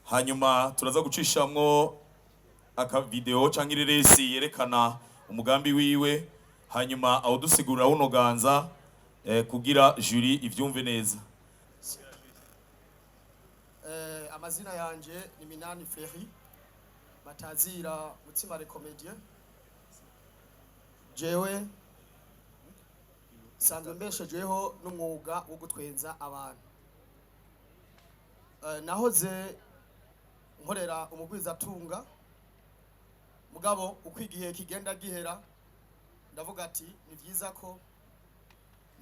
hanyuma turaza gucishamwo aka video canke ireresi yerekana umugambi wiwe, hanyuma aho dusigurira uno ganza kugira jury ivyumve neza. Amazina yanje ni Minani Ferry batazira Mutima Comedien. Jewe sanzwe mbeshejweho n'umwuga wo gutwenza abantu. Nahoze nkorera umugwizatunga, mugabo ukwigihe kigenda gihera ndavuga ati ni vyiza ko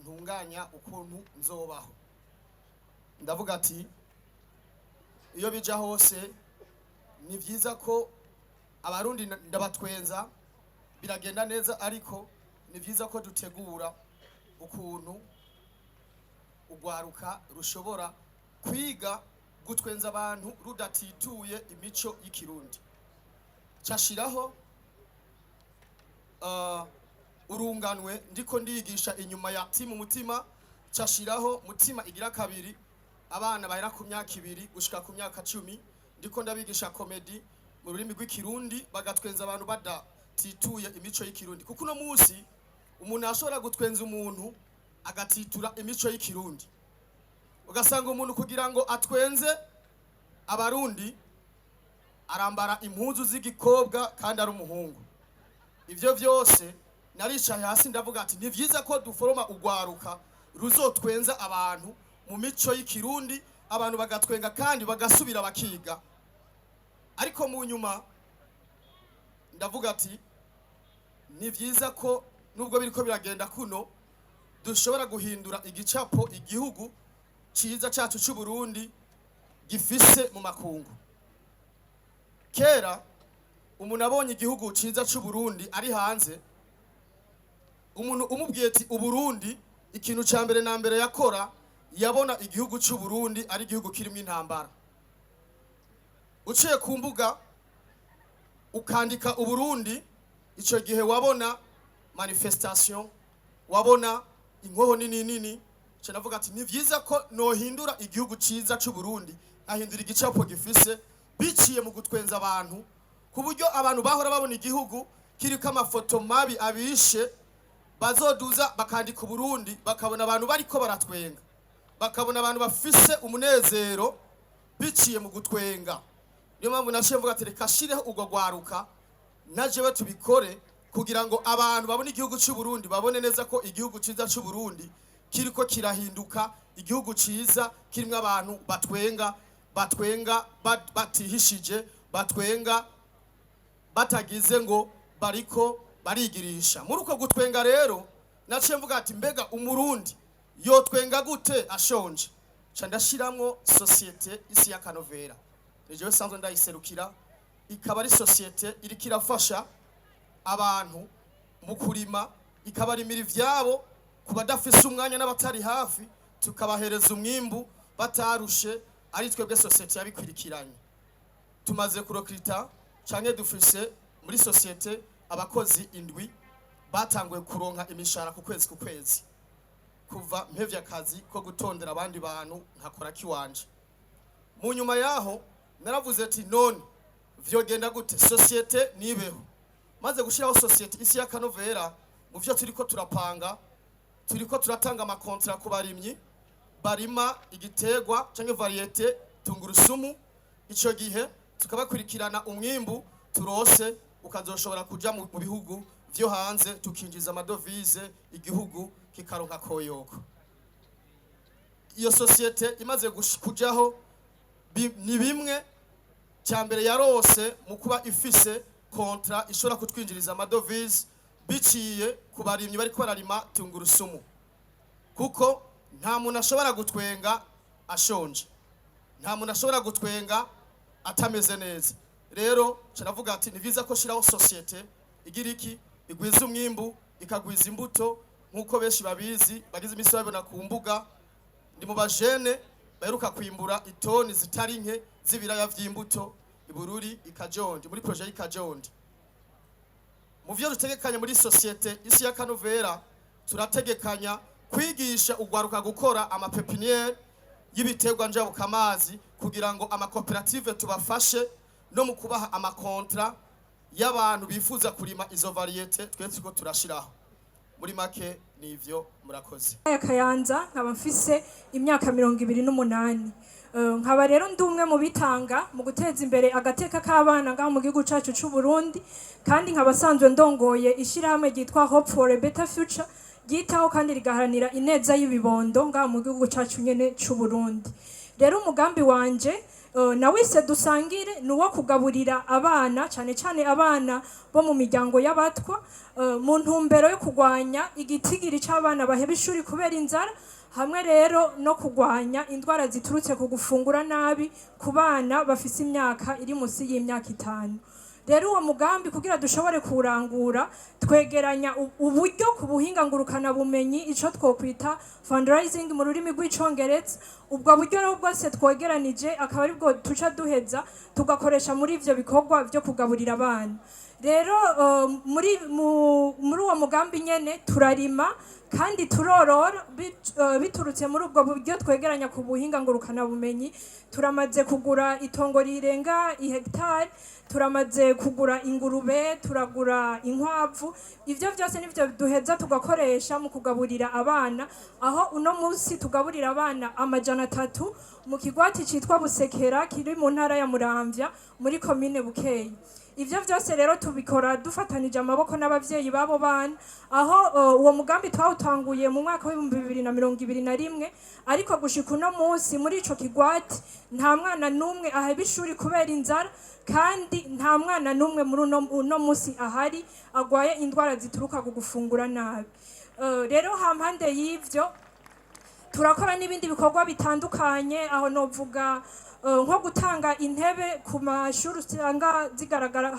ntunganya ukuntu nzobaho. Ndavuga ati iyo bija hose ni vyiza ko abarundi ndabatwenza biragenda neza, ariko ni vyiza ko dutegura ukuntu ugwaruka rushobora kwiga gutwenza abantu rudatituye imico y'ikirundi. Cashiraho urunganwe ndiko ndigisha inyuma ya timu Mutima, cashiraho Mutima igira kabiri, abana bahera ku myaka 2 gushika ku myaka 10 ndiko ndabigisha comedy mu rurimi rw'ikirundi bagatwenza abantu badatituye imico y'ikirundi. Kuko no musi umuntu ashobora gutwenza umuntu agatitura imico y'ikirundi, ugasanga umuntu kugira ngo atwenze abarundi arambara impuzu z'igikobwa kandi ari umuhungu. Ivyo vyose naricaye hasi ndavuga ati ni vyiza ko duforoma ugwaruka ruzotwenza abantu mu mico y'ikirundi, abantu bagatwenga kandi bagasubira bakiga. Ariko mu nyuma ndavuga ati ni vyiza ko nubwo biriko biragenda kuno dushobora guhindura igicapo igihugu ciza cyacu cy'u Burundi gifise mu makungu. Kera umuntu abonye igihugu ciza cy'u Burundi ari hanze, umuntu umubwiye ati uburundi, ikintu ca mbere na mbere yakora yabona igihugu cy'u Burundi ari igihugu kirimo intambara. Uciye ku mbuga ukandika uburundi, ico gihe wabona manifestation, wabona inkoho nini nini. Navuga ati ni vyiza ko nohindura igihugu ciza cy'u Burundi, ahindura igicapo gifise biciye mu gutwenza abantu, ku buryo abantu bahora babona igihugu kiriko amafoto mabi abishe, bazoduza bakandika uburundi bakabona abantu bariko baratwenga, bakabona abantu bafise umunezero biciye mu gutwenga. Niyo mpamvu nashiye mvuga ati reka shireho ugo gwaruka najewe tubikore kugira ngo abantu babone igihugu cy'u Burundi, babone neza ko igihugu ciza cy'u Burundi kiriko kirahinduka igihugu ciza kirimwe abantu batwenga batihishije, batwenga batagize ngo bariko barigirisha. Muri uko gutwenga rero naciye mvuga ati mbega umurundi yotwenga gute ashonje? Ca ndashiramwo societe isi ya Kanovera, jewe sanzwe ndayiserukira, ikaba ari societe iri kirafasha abantu mu kurima, ikabarimira ivyabo kubadafise umwanya n'abatari hafi, tukabahereza umwimbu batarushe, ari twebwe societe yabikwirikiranye. Tumaze kurokrita canke dufise muri societe abakozi 7 batanguye kuronka imishara ku kwezi kuva mpevya akazi ko gutondera abandi bantu nkakora kiwanje. Mu nyuma yaho naravuze ati none vyogenda gute societe nibeho. Maze gushiraho societe isi ya Kanovera, mu vyo turiko turapanga, turiko turatanga amakontra ku barimyi barima igitegwa canke variete tungurusumu. Ico gihe tukabakurikirana umwimbu turose ukazoshobora kuja mu bihugu vyo hanze, tukinjiza amadovize, igihugu kikaronka koyoko. Iyo societe imaze kujaho ni bimwe cyambere yarose mu kuba ifise kontra ishobora kutwinjiriza amadovize biciye ku barimyi bariko bararima tungurusumu. Kuko nta muntu ashobora gutwenga ashonje. Nta muntu ashobora gutwenga atameze neza. Rero canavuga ati ni vyiza ko shiraho societe igira iki igwiza umwimbu ikagwiza imbuto nkuko benshi babizi bagize imisi babona ku mbuga. Ndi mu bajene baheruka kwimbura itoni zitari nke z'ibiraya vy'imbuto ibururi ikajondi muri projet y'ikajondi. Mu vyo dutegekanya muri societe isi ya Kanovera turategekanya kwigisha ugwaruka gukora amapepiniere y'ibiterwa njabukamazi kugira ngo amakoperative tubafashe no mu kubaha amakontra y'abantu bifuza kurima izo variete twese ko turashiraho. Muri make nivyo murakoze. Kayanza nkaba mfise imyaka 28. Nkaba rero ndumwe mu bitanga mu guteza imbere agateka k'abana ngaho mu gihugu cacu c'u Burundi, kandi nkaba sanzwe ndongoye ishirahamwe ryitwa Hope for a Better Future ryitaho kandi rigaharanira ineza y'ibibondo ngaho mu gihugu cacu nyene c'u Burundi. Rero umugambi wanje nawise dusangire nuwo kugaburira abana cyane cyane abana bo mu miryango y'abatwa mu ntumbero yo kugwanya igitigiri c'abana baheba ishuri kubera inzara, hamwe rero no kugwanya indwara ziturutse ku gufungura nabi ku bana bafise imyaka iri musi y'imyaka 5. Rero uwo mugambi kugira dushobore kurangura twegeranya uburyo ku buhinga ngurukana bumenyi ico twokwita fundraising mu rurimi rw'icongereza. Ubwo buryo rero bwose twegeranije akaba ari bwo tuca duheza tugakoresha muri ivyo bikorwa byo kugaburira abana. Rero muri uwo mugambi nyene turarima kandi turorora biturutse muri ubwo buryo twegeranya ku buhinga ngurukana bumenyi. Turamaze kugura itongo rirenga ihegitari, turamaze kugura ingurube, turagura inkwavu. Ivyo vyose nivyo duheza tugakoresha mu kugaburira abana, aho uno munsi tugaburira abana 300 mu kigwati citwa Busekera kiri mu ntara ya Muramvya muri komine Bukeye. Ivyo vyose rero tubikora dufatanije amaboko n'abavyeyi babo bana, aho uwo mugambi twawutanguye mu mwaka wa 2021, ariko gushika uno munsi muri ico kigwati nta mwana numwe aheba ishuri kubera inzara, kandi nta mwana numwe muri uno munsi ahari agwaye indwara zituruka ku gufungura nabi. Rero hampande y'ivyo turakora n'ibindi bikorwa bitandukanye, aho novuga nko gutanga intebe ku mashuri usanga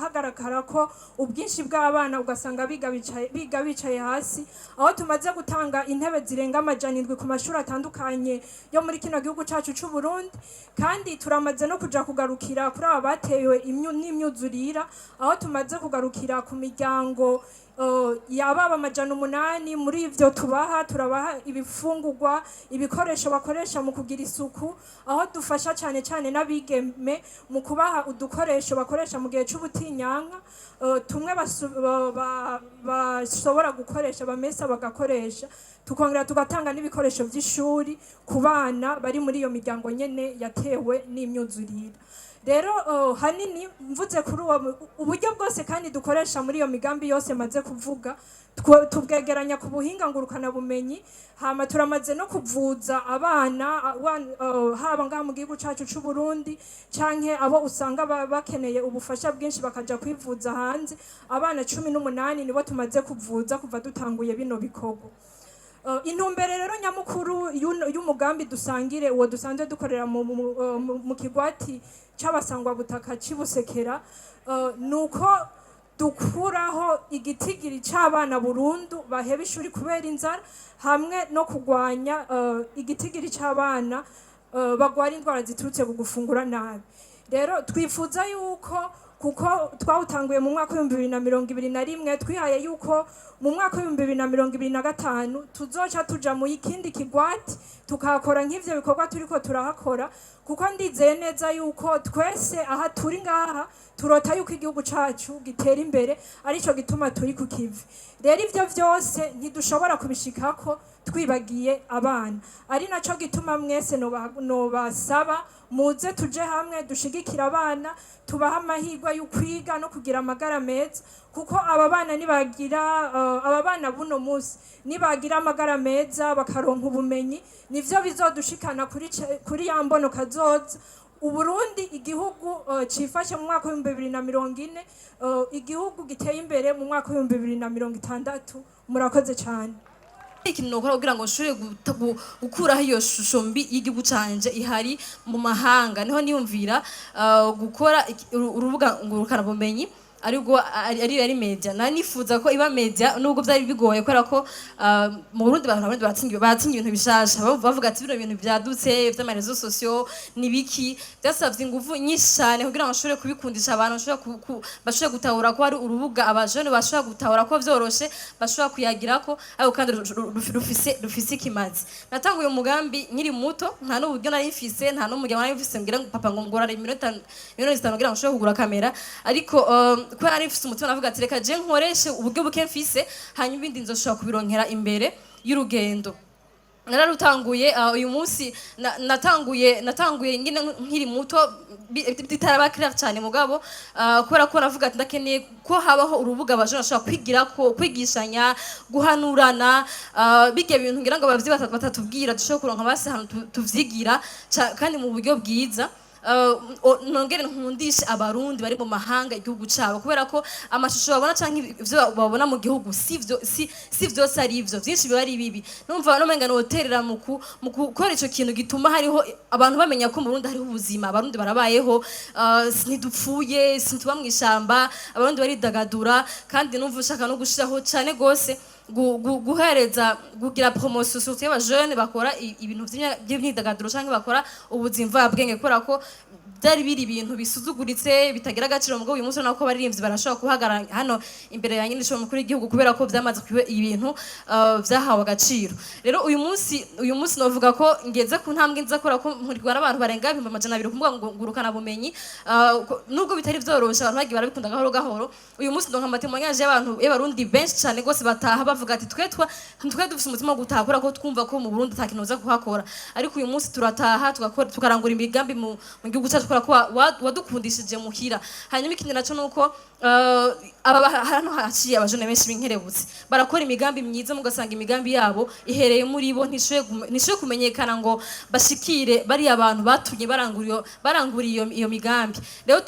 hagaragara ko ubwinshi bw'abana ugasanga biga bicaye hasi, aho tumaze gutanga intebe zirenga 700 ku mashuri atandukanye yo muri kino gihugu cacu c'u Burundi. Kandi turamaze no kuja kugarukira kuri aba batewe n'imyuzurira, aho tumaze kugarukira ku miryango yababa 800. Muri ivyo turabaha ibifungurwa, ibikoresho bakoresha mu kugira isuku, aho dufasha cyane cyane n'abigeme mu kubaha udukoresho bakoresha mu gihe c'ubutinyanka, tumwe bashobora gukoresha bamesa bagakoresha, tukongera tugatanga n'ibikoresho vy'ishuri ku bana bari muri iyo miryango nyene yatewe n'imyuzurira. Rero hanini mvuze kuri uburyo bwose kandi dukoresha muri iyo migambi yose maze kuvuga, tubwegeranya ku buhinga ngurukana bumenyi, hama turamaze no kuvuza abana haba ngaha mu gihugu cacu c'u Burundi canke abo usanga bakeneye ubufasha bwinshi bakaja kwivuza hanze. Abana 18 nibo tumaze kuvuza kuva dutanguye bino bikorwa. Intumbere rero nyamukuru y'umugambi dusangire uwo dusanzwe dukorera mu kigwati c'abasangwa butaka c'Ibusekera, nuko dukuraho igitigiri c'abana burundu baheba ishuri kubera inzara, hamwe no kugwanya igitigiri c'abana bagwara indwara ziturutse ku gufungura nabi. Rero twifuza yuko kuko twawutanguye mu mwaka wa 2021, twihaye yuko mu mwaka wa 2025 tuzoca tuja mu ikindi kigwati tukakora nk'ivyo bikorwa turiko turahakora, kuko ndizeye neza yuko twese aha turi ngaha turota yuko igihugu cacu gitera imbere, arico gituma turi ku kivi. Rero ivyo vyose ntidushobora kubishikako twibagiye abana, ari naco gituma mwese nobasaba muze tuje hamwe dushigikira abana, tubaha amahirwe yo kwiga no kugira amagara meza, kuko aba bana buno munsi nibagira amagara meza bakaronka ubumenyi, nivyo bizodushikana kuri ya mbono kazoza. Uburundi igihugu cifashe mu mwaka wa 2040, igihugu giteye imbere mu mwaka wa 2060. Murakoze cyane. ikintu nokora kugira ngo nshobore gukuraho iyo shusho mbi y'igihugu canje ihari mu mahanga. Niho niyumvira gukora urubuga ngurukanabumenyi ari media. Nifuza ko iba media nubwo byari bigoye kubera ko mu Burundi abantu baratsinga ibintu bishasha, bavuga ati bino bintu byadutse by'amarezo sociaux nibiki, byasavye ingufu nyinshi cyane kugira ngo nshobore kubikundisha abantu, bashobore gutahura ko ari urubuga abajene bashobora gutahura ko vyoroshe, bashobora kuyagirako ariko kandi rufise ikimazi. Natanguye umugambi nkiri muto, nta n'uburyo nari mfise, nta n'umuryango nari mfise ngira ngo papa ngo ngorara iminota 5 kugira ngo nshobore kugura kamera, ariko kubera nari mfise umutima navuga ati reka je nkoreshe uburyo buke mfise hanyuma ibindi nzoshobora kubironkera imbere y'urugendo. Nararutanguye uyu munsi natanguye ngine nkiri muto bitaraba clair cyane mugabo kubera ko navuga ati ndakeneye ko habaho urubuga abajana bashobora kwigirako, kwigishanya, guhanurana, bige bintu ngira ngo abavyi batatubwira dushobora kuronka base hano tuvyigira kandi mu buryo bwiza. Nongere nkundishe abarundi bari mu mahanga igihugu cabo kubera ko amashusho babona canke ivyo babona mu gihugu si vyose ari ivyo, vyinshi biba ari bibi. Numva nomenga noterera mu gukora ico kintu gituma hariho abantu bamenya ko mu Burundi hariho ubuzima, abarundi barabayeho, ntidupfuye, sintuba mw'ishamba, abarundi baridagadura, kandi numva ushaka no gushiraho cane gose guhereza kugira promotion surtout y'abajene bakora ibintu by'imyidagaduro canke bakora ubuzimva bwenge kubera ko byari biri ibintu bisuzuguritse bitagira agaciro. Mugabo uyu munsi nako baririmbyi barashobora kuhagarara hano imbere ya nyine mukuru w'igihugu kubera ko byamaze kuba ibintu byahawe agaciro. Rero uyu munsi novuga ko ngeze ku ntambwe nza kora ko nkurirwa n'abantu barenga 200 kumbuga ngurukana bumenyi, nubwo bitari byorosha abantu bagiye barabikunda gahoro. Uyu munsi ndonka amatemonyage y'abantu y'abarundi benshi cyane gose bataha bavuga ati twe dufise umutima wo gutaha kubera ko twumva ko mu Burundi atakinuza kuhakora, ariko uyu munsi turataha tukarangura imigambi mu gihugu cyacu kubera ko wadukundishije muhira. Hanyuma ikindi naco nuko hano haciye abajene benshi b'inkerebutsi barakora imigambi myiza, mugasanga imigambi yabo ihereye muri bo, ntishoye kumenyekana ngo bashikire bari abantu batunye baranguriye iyo migambi. Rero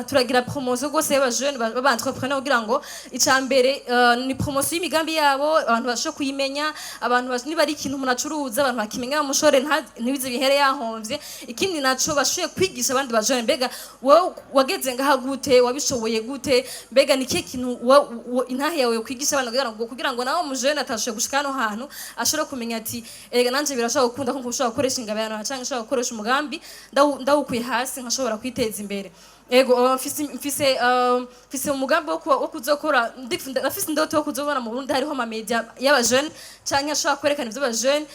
turagira promotion gose y'abajene b'entrepreneur kugira ngo icambere ni promotion y'imigambi yabo, abantu bashobora kuyimenya, abantu niba ari ikintu umuntu acuruza abantu bakimenya mushore ntibize bihere yahomvye. Ikindi naco bashoboye kwigisha abandi bajene, mbega wowe wageze ngaha gute, wabishoboye gute, mbega niki kintu intahe yawe kwigisha abantu kugira ngo nawo mujene atashoboye gushika hano hantu ashobora kumenya ati erega nanje birashobora gukunda ko ushobora gukoresha ingabano cyangwa ushobora gukoresha umugambi ndawukuye hasi nkashobora kwiteza imbere. Ego mfise umugambi wo kuzokora, ndafise indoto yo kuzobona mu Burundi hariho ama media y'abajene canke ashobora kwerekana ivyo abajene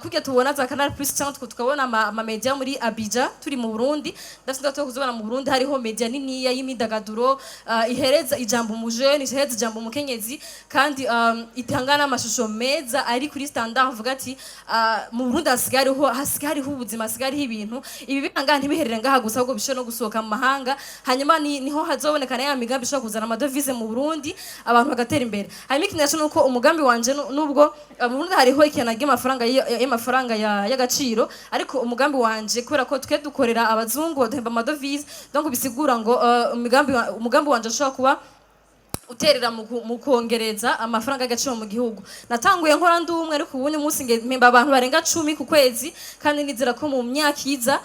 kugira tubona za Canal Plus cyangwa tukabona ama media muri Abidjan turi mu Burundi. Ndafise indoto yo kuzobona mu Burundi hariho media nini y'imyidagaduro ihereza ijambo umujene, ihereza ijambo umukenyezi, kandi itangana amashusho meza ari kuri standard vuga ati mu Burundi hasigariho ubuzima, hasigariho ibintu ibi bihanga ntibiherere ngaha gusa ahubwo bisho no gusohoka mu mahanga. Hanyuma niho hazobonekana ya migambi ishobora kuzana amadovize mu Burundi abantu bagatera imbere. Hanyuma ikindi naco nuko umugambi wanje nubwo mu Burundi hariho ikintu y'amafaranga y'agaciro, ariko umugambi wanje kubera ko twe dukorera abazungu baduhemba amadovize, donc bisigura ngo umugambi wanje ashobora kuba uterera mu kongereza amafaranga y'agaciro mu gihugu. Natanguye nkora ndumwe ariko ubunye umunsi mpemba abantu barenga 10 ku kwezi, kandi nizera ko mu myaka iza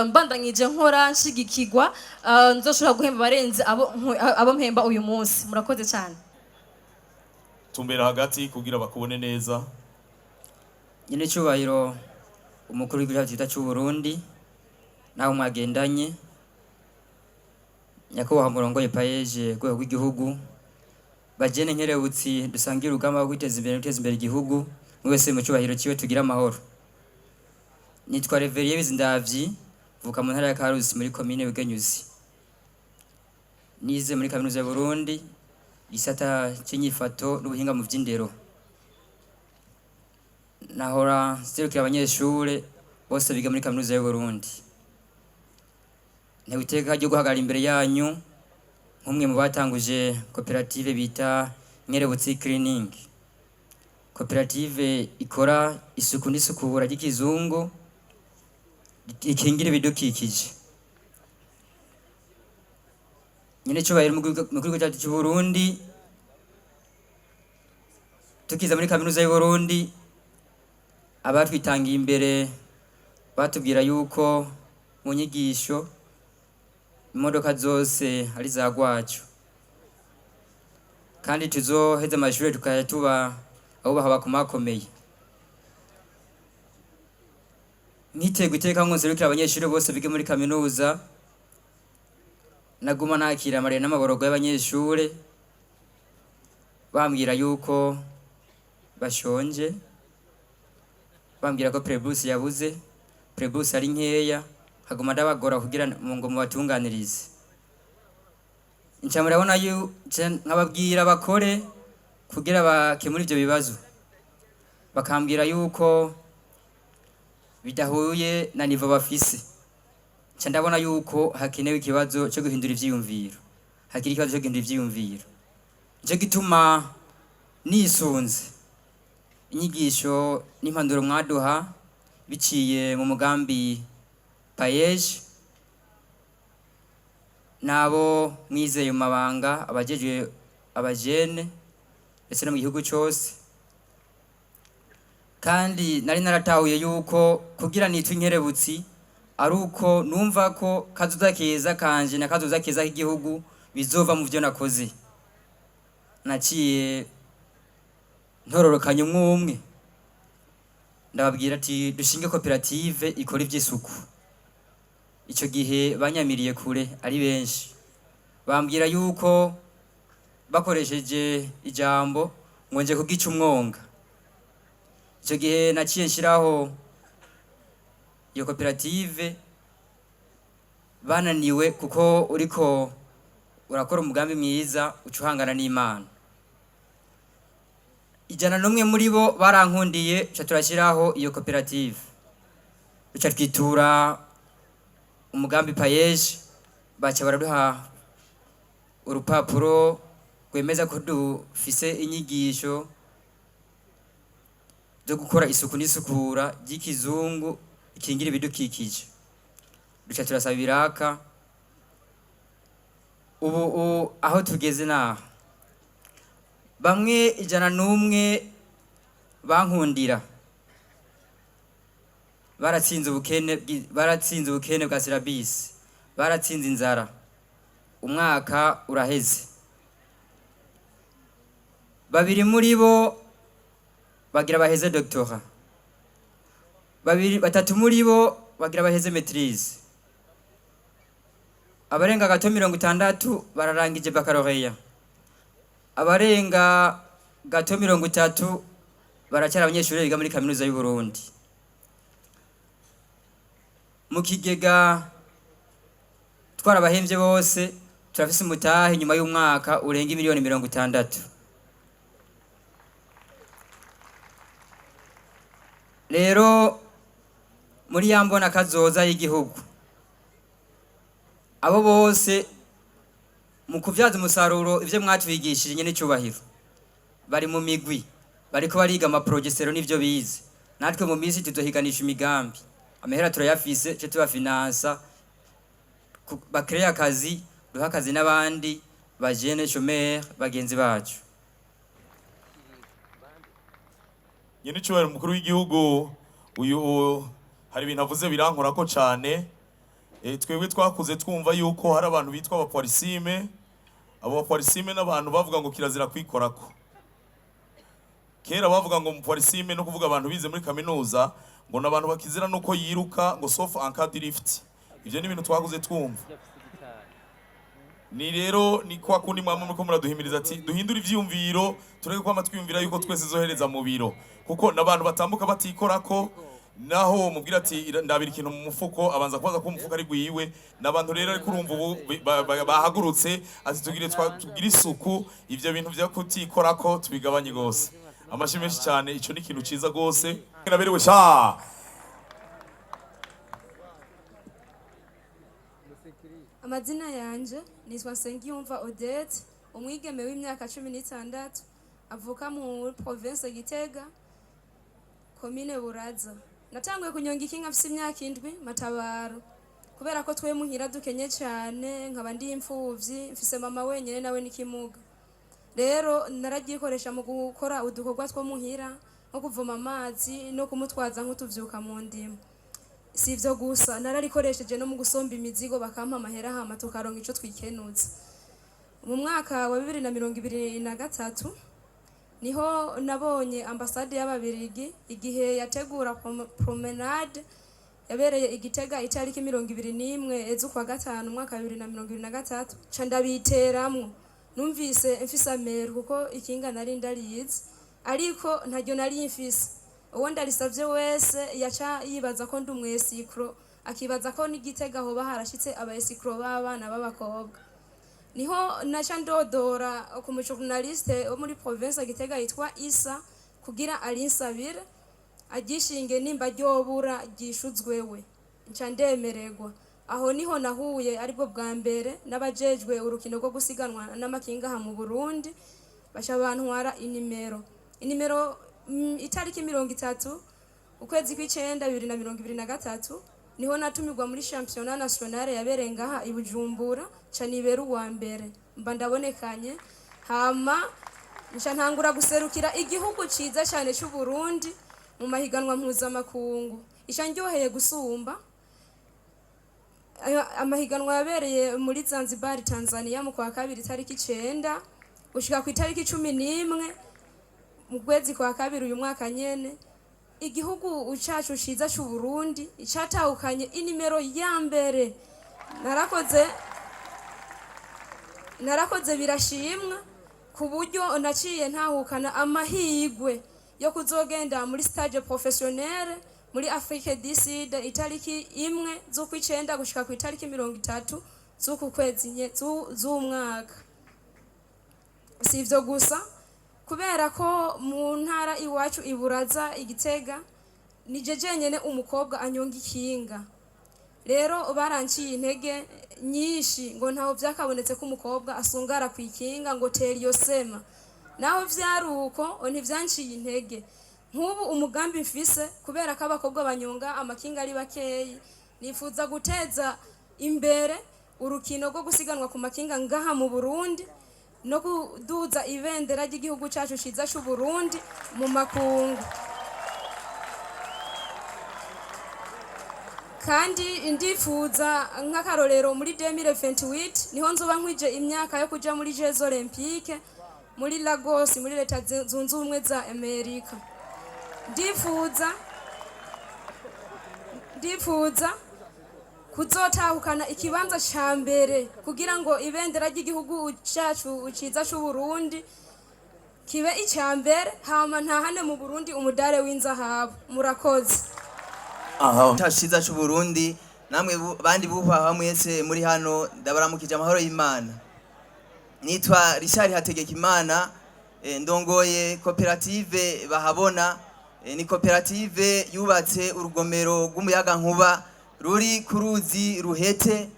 mbandanyije nkora nshigikirwa nzoshobora guhemba barenze abo mpemba uyu munsi. Murakoze cyane. Tumbera hagati kugira bakubone neza. Nyine cyubahiro umukuru w'igihugu cy'u Burundi naho mwagendanye, nyakubahwa murongo yepayeje rwego rw'igihugu, bajene nkerebutsi dusangira urugamba rwo guteza imbere igihugu, mwese mu cyubahiro kiwe tugira amahoro. Nitwa Reveriye Bizindavyi, vuka mu ntara ya Karusi muri commune Bugenyuzi. Nize muri kaminuza y'u Burundi gisata cy'inyifato n'ubuhinga mu vy'indero. Nahora serukira abanyeshure bose biga muri kaminuza y'u Burundi. Ntewiteka ryo guhagarara imbere yanyu nk'umwe mu batanguje koperative bita Nkerebutsi Cleaning. Koperative ikora isuku n'isukura ry'ikizungu ikingira ibidukikije. Nyine cyubahiro mu gihugu cyacu cy'u Burundi tukiza muri kaminuza y'u Burundi abatwitangiye imbere batubwira yuko mu nyigisho imodoka zose ari za gwacu kandi tuzoheza amashuri tukajya tuba abo bakomakomeye. Nkitego iteka ngo nserukire abanyeshuri bose bige muri kaminuza, naguma nakira amarira n'amaborogo y'abanyeshuri bambwira yuko bashonje, bambwira ko prebus yabuze, prebus ari nkeya, haguma ndabagora kugira ngo mubatunganirize. Nca murabona nkababwira bakore kugira bakemura ivyo bibazo, bakambwira yuko bidahuye na nivo bafise. Nca ndabona yuko hakenewe ikibazo cyo guhindura ivyiyumviro, hakiri ikibazo cyo guhindura ivyiyumviro. Nico gituma nisunze inyigisho n'impanuro mwaduha biciye mu mugambi payeje, nabo mwizeye mu mabanga abajejwe abajene ndetse no mu gihugu cyose. Kandi nari naratahuye yuko kugira nitwe inkerebutsi ari uko numva ko kazoza keza kanje na kazoza keza k'igihugu bizova mu byo nakoze. Naciye ntororokanye umwe ndababwira ati dushinge koperative ikora ivy'isuku. Ico gihe banyamiriye kure ari benshi, bambwira yuko bakoresheje ijambo ngo nje kugica umwonga. Ico gihe naciye nshiraho iyo koperative, bananiwe kuko uriko urakora umugambi mwiza ucuhangana n'Imana. 101 muri bo barankundiye, ca turashiraho iyo koperative, duca twitura umugambi payeje, baca baraduha urupapuro rwemeza ko dufise inyigisho zo gukora isuku n'isukura ry'ikizungu ikingira ibidukikije. Duca turasaba ibiraka. Ubu aho tugeze naho, bamwe 101 bankundira baratsinze ubukene bwa Sirabisi, baratsinze inzara, umwaka uraheze. 2 muri bo bagira baheze doctorat, 3 muri bo bagira baheze maîtrise, abarenga gato 60 bararangije baccalaureat, abarenga gato 30 baracyari abanyeshuri biga muri kaminuza y'u Burundi. Mu kigega twarabahemvye bose, turafise umutahe nyuma y'umwaka urenga miliyoni 60. Rero muri yambona kazoza y'igihugu, abo bose mu kuvyaza umusaruro ivyo mwatwigishije nyene cyubahiro, bari mu migwi bariko bariga amaprogesero n'ivyo bize. Natwe mu minsi tuzohiganisha imigambi, amahera turayafise, cyo tubafinansa bakreye akazi, duha akazi n'abandi bajene chômeur bagenzi bacu. Nyene cyubahiro umukuru w'igihugu uyu hari ibintu avuze birankora ko cyane. Twebwe twakuze twumva yuko hari abantu bitwa abapolisime. Abo bapolisime n'abantu bavuga ngo kirazira kwikorako. Kera bavuga ngo umupolisime no kuvuga abantu bize muri kaminuza ngo nabantu bakizira nuko yiruka ngo sauf en cas de lift. Ivyo ni ibintu twakuze twumva. Ni rero ni kwa kundi mwamwe muko muraduhimiriza ati duhindura ivyumviro, tureke kwama twiyumvira yuko twese zohereza mu biro, kuko nabantu batambuka batikorako. Naho mubwira ati ndabira ikintu mu mufuko, abanza kubaza ko umufuko ari gwiwe. Nabantu rero ari kurumva ubu bahagurutse ati tugire isuku, ivyo bintu bya kutikorako tubigabanye gose. Amashimeshi cyane, ico ni ikintu ciza gose. Kiraberewe sha. Amazina yanje nitwa Nsengiyumva Odette, umwigeme w'imyaka 16, avuka mu province Gitega, commune Buraza. Natanguye kunyonga ikinga afise imyaka 7 Matabaro, kubera ko twe muhira dukenye cyane, nkaba ndi imfuvyi, mfise mama wenyene nawe n'ikimuga. rero naragikoresha mu gukora udukorwa two muhira nko kuvoma amazi no kumutwaza nk'utuvyuka mu ndimo. Si ivyo gusa, nararikoresheje no mu gusomba imizigo bakampa amahera hama tukaronka ico twikenuza. Mu mwaka wa 2023 niho nabonye ambasade y'Ababirigi igihe yategura promenade yabereye Igitega itariki 21 z'ukwa gatanu mwaka wa 2023 ca ndabiteramwo. Numvise mfise ameru kuko ikinga nari ndariyizi ariko ntaryo nari mfise. Uwo ndarisavye wese yaca yibaza ko ndi umwesikro, akibaza ko n'Igitega hoba harashitse abaesikro b'abana b'abakobwa. Niho naca ndodora ku mujournaliste wo muri province Gitega yitwa Isa kugira alinsabire agishinge nimba ryobura gishuzwewe nca ndemererwa. Aho niho nahuye aribwo bwa mbere n'abajejwe urukino rwo gusiganwa n'amakinga ha mu Burundi basha bantwara inimero itariki 30 ukwezi kw'icenda 2023 niho natumirwa muri championnat national yabereye ngaha i Bujumbura ca nibera uwa mbere mba ndabonekanye hama nca ntangura guserukira igihugu ciza cyane cy'u Burundi mu mahiganwa mpuzamakungu. Isha ndyoheye gusumba amahiganwa yabereye muri Zanzibar Tanzania mu kwa kabiri tariki 9 gushika ku itariki 11 mu kwezi kwa kabiri uyu mwaka nyene. Igihugu ucacu ciza cy'u Burundi icatahukanye inimero ya mbere. Narakoze birashimwa ku buryo naciye ntahukana amahigwe yo kuzogenda muri stage professionnelle muri Afrique du Sud itariki 1 z'ukw'icenda gushika ku itariki 30 z'uku kwezi z'umwaka. Si ivyo gusa, kubera ko mu ntara iwacu iburaza Igitega nije jenyene umukobwa anyonga ikinga. Rero baranciye intege nyinshi ngo ntaho vyakabonetse ko umukobwa asungara kwikinga ngo teri yosema. Naho vyaruko ntivyanciye intege. Nk'ubu umugambi mfise kubera ko abakobwa banyonga amakinga ari bakeyi, nifuza guteza imbere urukino rwo gusiganwa ku makinga ngaha mu Burundi no kuduza ibendera ry'igihugu cyacu ciza cy'u Burundi mu makungu. Kandi ndifuza nk'akarorero muri 2028 niho nzoba nkwije imyaka yo kuja muri Jeux Olympiques muri Lagos muri Leta Zunze Ubumwe za Amerika. Ndifuza kuzotahukana ikibanza ca mbere kugira ngo ibendera ry'igihugu cyacu ciza cy'u Burundi kibe icya mbere hama ntahane mu Burundi umudare w'inzahabu. Murakoze. Aho ciza cy'u Burundi namwe bandi bubaha mwese muri hano ndabaramukije amahoro y'Imana. Nitwa Richard Hategekimana, ndongoye koperative Bahabona. Ni koperative yubatse urugomero rw'umuyaga nkuba ruri ku ruzi Ruhete.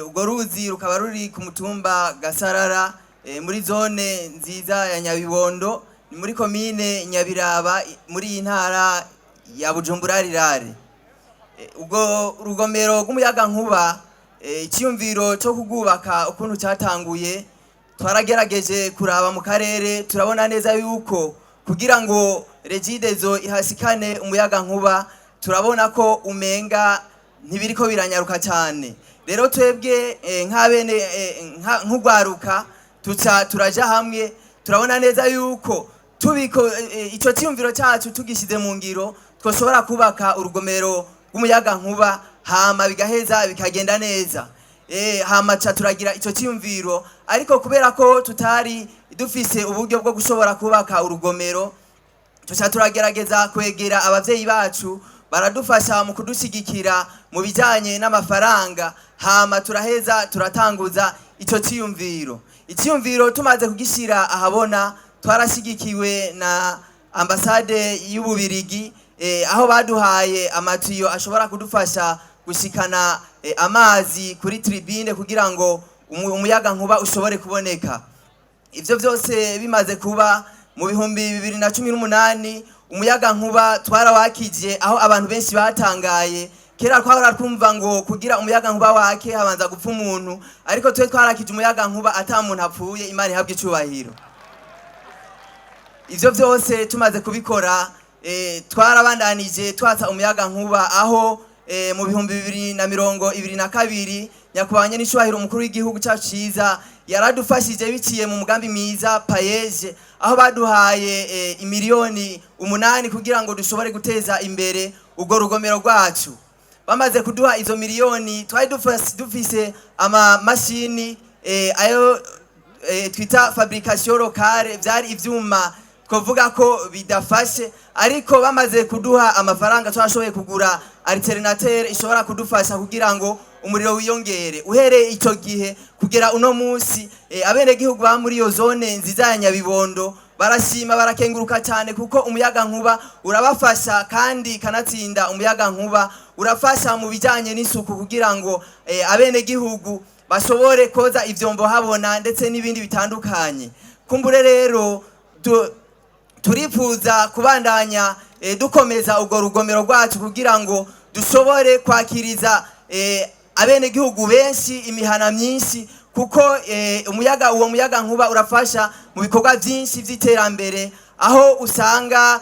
Urwo ruzi rukaba ruri ku mutumba Gasarara muri zone nziza ya Nyabibondo, ni muri komine Nyabiraba muri iyi ntara ya Bujumbura rirare. Urwo rugomero rw'umuyaga nkuba icyumviro cyo kugubaka ukuntu cyatanguye twaragerageje kuraba mu karere, turabona neza yuko kugira ngo Regidezo ihasikane umuyaga nkuba turabona ko umenga ntibiriko biranyaruka cyane. Rero twebwe nk'abene nk'ugwaruka turaja hamwe, turabona neza yuko tubiko ico cyumviro cyacu tugishize mu ngiro twoshobora kubaka urugomero rw'umuyaga nkuba hama bigaheza bikagenda neza. Hama cha turagira ico cyumviro, ariko kubera ko tutari dufise uburyo bwo gushobora kubaka urugomero tuca turagerageza kwegera abavyeyi bacu baradufasha mu kudushigikira mu bijanye n'amafaranga, hama turaheza turatanguza ico cyumviro. Icyumviro tumaze kugishira ahabona twarashigikiwe na ambasade y'Ububirigi aho baduhaye amatiyo ashobora kudufasha gushikana amazi kuri tribune kugira ngo umuyaga nkuba ushobore kuboneka. Ivyo byose bimaze kuba mu bihumbi 2018 umuyaga nkuba twarawakije aho abantu benshi batangaye. Kera twahora twumva ngo kugira umuyaga nkuba wake habanza gupfa umuntu, ariko twe twarakije umuyaga nkuba ata muntu apfuye. Imana ihabwe icubahiro. ivyo vyose tumaze kubikora twarabandanije twatsa umuyaga nkuba aho mu bihumbi 2022 nyakubahwa n'icubahiro umukuru w'igihugu cyacu ciza yaradufashije biciye mu mugambi mwiza payeje aho baduhaye imiliyoni 8 kugira ngo dushobore guteza imbere ubwo rugomero rwacu. Bamaze kuduha izo miliyoni twari dufise ama mashini ayo twita fabrication locale, vyari ivyuma twovuga ko bidafashe, ariko bamaze kuduha amafaranga twashoboye kugura alternateur ishobora kudufasha kugira ngo umuriro wiyongere. Uhereye icyo gihe kugera uno munsi abene gihugu ba muri iyo zone nziza ya Nyabibondo barashima barakenguruka cyane kuko umuyaga nkuba urabafasha, kandi kanatsinda umuyaga nkuba urafasha mu bijanye n'isuku kugira ngo abene gihugu bashobore koza ivyombo habona ndetse n'ibindi bitandukanye. Kumbure rero turifuza kubandanya dukomeza ubwo rugomero rwacu kugira ngo dushobore kwakiriza abene gihugu benshi imihana myinshi, kuko uwo muyaga nkuba urafasha mu bikorwa byinshi vy'iterambere, aho usanga